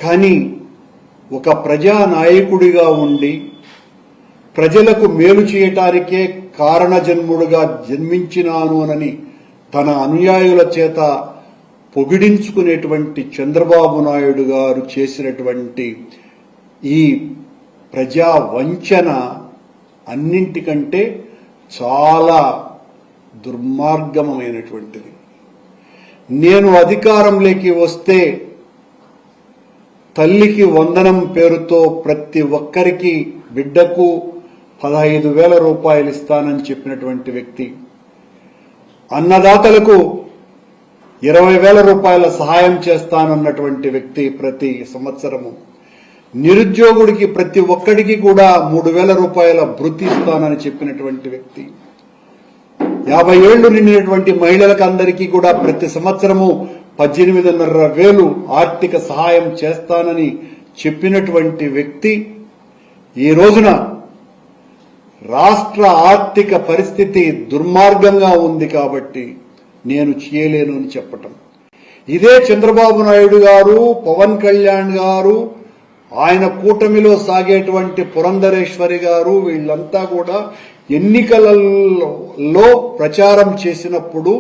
కానీ ఒక ప్రజానాయకుడిగా ఉండి ప్రజలకు మేలు చేయటానికే కారణజన్ముడుగా జన్మించినాను అని తన అనుయాయుల చేత పొగిడించుకునేటువంటి చంద్రబాబు నాయుడు గారు చేసినటువంటి ఈ ప్రజా వంచన అన్నింటికంటే చాలా దుర్మార్గమైనటువంటిది. నేను అధికారంలోకి వస్తే తల్లికి వందనం పేరుతో ప్రతి ఒక్కరికి బిడ్డకు 15,000 రూపాయలు ఇస్తానని చెప్పినటువంటి వ్యక్తి, అన్నదాతలకు 20,000 రూపాయల సహాయం చేస్తానన్నటువంటి వ్యక్తి, ప్రతి సంవత్సరము నిరుద్యోగుడికి ప్రతి ఒక్కడికి కూడా 3,000 రూపాయల భృతి ఇస్తానని చెప్పినటువంటి వ్యక్తి, 50 ఏళ్లు నిండినటువంటి మహిళలకు అందరికీ కూడా ప్రతి సంవత్సరము 18,500 ఆర్థిక సహాయం చేస్తానని చెప్పినటువంటి వ్యక్తి ఈ రోజున రాష్ట్ర ఆర్థిక పరిస్థితి దుర్మార్గంగా ఉంది కాబట్టి నేను చేయలేను అని చెప్పటం. ఇదే చంద్రబాబు నాయుడు గారు, పవన్ కళ్యాణ్ గారు, ఆయన కూటమిలో సాగేటువంటి పురంధరేశ్వరి గారు, వీళ్ళంతా కూడా ఎన్నికలలో ప్రచారం చేసినప్పుడు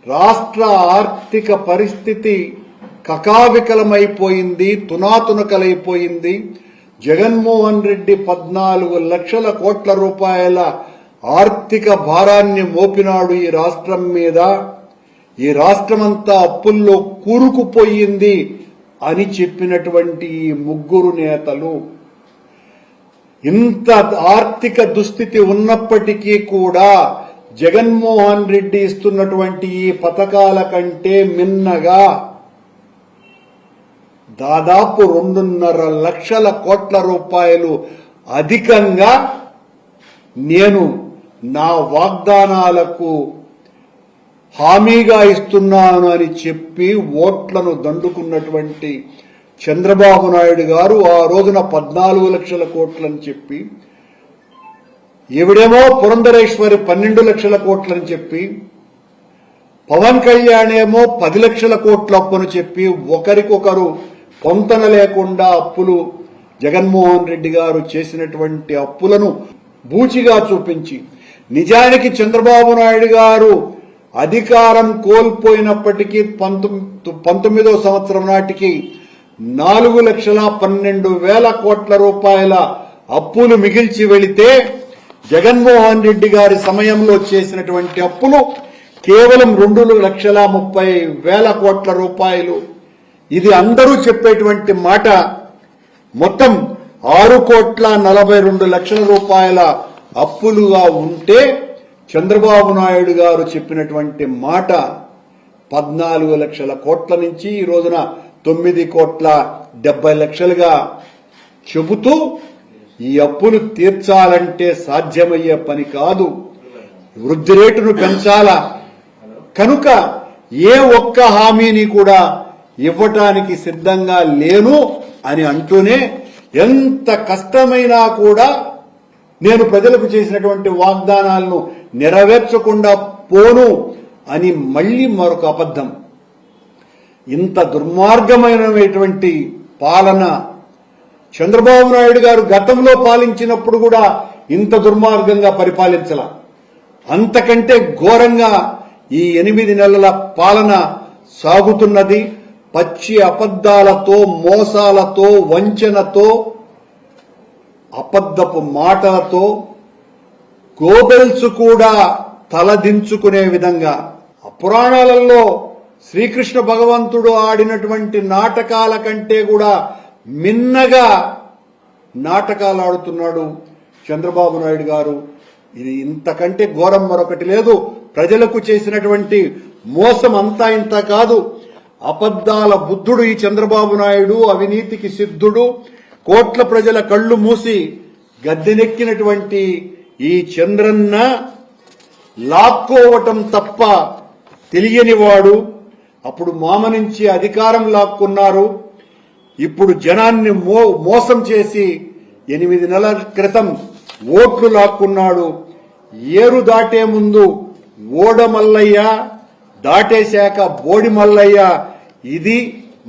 రాష్ట్ర ఆర్థిక పరిస్థితి కకావికలమైపోయింది, తునాతునకలైపోయింది. జగన్మోహన్ రెడ్డి 14 లక్షల కోట్ల రూపాయల ఆర్థిక భారాన్ని మోపినాడు ఈ రాష్ట్రం మీద, ఈ రాష్ట్రమంతా అప్పుల్లో కూరుకుపోయింది అని చెప్పినటువంటి ఈ ముగ్గురు నేతలు ఇంత ఆర్థిక దుస్థితి ఉన్నప్పటికీ కూడా జగన్మోహన్ రెడ్డి ఇస్తున్నటువంటి ఈ పథకాల కంటే మిన్నగా దాదాపు 2.5 లక్షల కోట్ల రూపాయలు అధికంగా నేను నా వాగ్దానాలకు హామీగా ఇస్తున్నాను అని చెప్పి ఓట్లను దండుకున్నటువంటి చంద్రబాబు నాయుడు గారు ఆ రోజున 14 లక్షల కోట్లని చెప్పి, ఈవిడేమో పురంధరేశ్వరి 12 లక్షల కోట్లని చెప్పి, పవన్ కళ్యాణ్ ఏమో 10 లక్షల కోట్ల అప్పును చెప్పి ఒకరికొకరు పొంతన లేకుండా అప్పులు, జగన్మోహన్ రెడ్డి గారు చేసినటువంటి అప్పులను బూచిగా చూపించి, నిజానికి చంద్రబాబు నాయుడు గారు అధికారం కోల్పోయినప్పటికీ 19వ సంవత్సరం నాటికి 4,12,000 కోట్ల రూపాయల అప్పులు మిగిల్చి వెళితే జగన్మోహన్ రెడ్డి గారి సమయంలో చేసినటువంటి అప్పులు కేవలం 2,30,30,000 కోట్ల రూపాయలు. ఇది అందరూ చెప్పేటువంటి మాట. మొత్తం 6,42,00,000 రూపాయల అప్పులుగా ఉంటే చంద్రబాబు నాయుడు గారు చెప్పినటువంటి మాట 14 లక్షల కోట్ల నుంచి ఈ రోజున 9,70,00,000గా చెబుతూ ఈ అప్పులు తీర్చాలంటే సాధ్యమయ్యే పని కాదు, వృద్ధి రేటును పెంచాలా, కనుక ఏ ఒక్క హామీని కూడా ఇవ్వటానికి సిద్ధంగా లేను అని అంటూనే ఎంత కష్టమైనా కూడా నేను ప్రజలకు చేసినటువంటి వాగ్దానాలను నెరవేర్చకుండా పోను అని మళ్లీ మరొక అబద్ధం. ఇంత దుర్మార్గమైనటువంటి పాలన చంద్రబాబు నాయుడు గారు గతంలో పాలించినప్పుడు కూడా ఇంత దుర్మార్గంగా పరిపాలించాల. అంతకంటే ఘోరంగా ఈ 8 నెలల పాలన సాగుతున్నది. పచ్చి అబద్దాలతో, మోసాలతో, వంచనతో, అబద్ధపు మాటలతో, గోబెల్స్ కూడా తలదించుకునే విధంగా పురాణాలలో శ్రీకృష్ణ భగవంతుడు ఆడినటువంటి నాటకాల కంటే కూడా మిన్నగా నాటకాలు ఆడుతున్నాడు చంద్రబాబు నాయుడు గారు. ఇది ఇంతకంటే ఘోరం మరొకటి లేదు. ప్రజలకు చేసినటువంటి మోసం అంతా ఇంత కాదు. అబద్దాల బుద్ధుడు ఈ చంద్రబాబు నాయుడు, అవినీతికి సిద్ధుడు. కోట్ల ప్రజల కళ్లు మూసి గద్దెనెక్కినటువంటి ఈ చంద్రన్న లాక్కోవటం తప్ప తెలియనివాడు. అప్పుడు మామ నుంచి అధికారం లాక్కున్నారు, ఇప్పుడు జనాన్ని మోసం చేసి 8 నెలల క్రితం ఓట్లు లాక్కున్నాడు. ఏరు దాటే ముందు ఓడమల్లయ్య, దాటేశాక బోడి మల్లయ్య. ఇది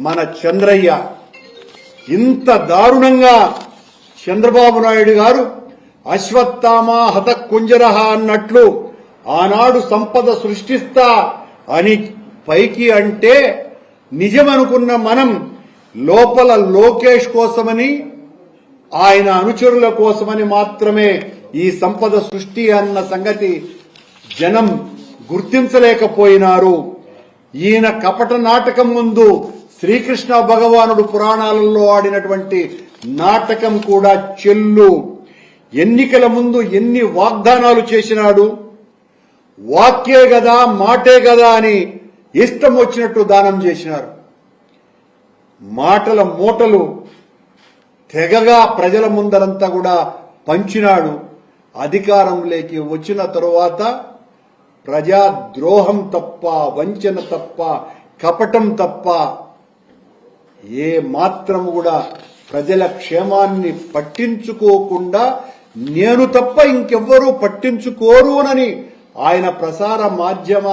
మన చంద్రయ్య. ఇంత దారుణంగా చంద్రబాబు నాయుడు గారు అశ్వత్థామ హత కుంజరహ అన్నట్లు ఆనాడు సంపద సృష్టిస్తా అని పైకి అంటే నిజమనుకున్న మనం లోపల లోకేష్ కోసమని ఆయన అనుచరుల కోసమని మాత్రమే ఈ సంపద సృష్టి అన్న సంగతి జనం గుర్తించలేకపోయినారు. ఈయన కపట నాటకం ముందు శ్రీకృష్ణ భగవానుడు పురాణాలలో ఆడినటువంటి నాటకం కూడా చెల్లు. ఎన్నికల ముందు ఎన్ని వాగ్దానాలు చేసినాడు. వాక్యే గదా మాటే గదా అని ఇష్టం వచ్చినట్టు దానం చేసినారు. మాటల మూటలు తెగగా ప్రజల ముందరంతా కూడా పంచినాడు. అధికారంలోకి వచ్చిన తరువాత ప్రజాద్రోహం తప్ప, వంచన తప్ప, కపటం తప్ప ఏ మాత్రం కూడా ప్రజల క్షేమాన్ని పట్టించుకోకుండా నేను తప్ప ఇంకెవ్వరూ పట్టించుకోరునని ఆయన ప్రసార మాధ్యమ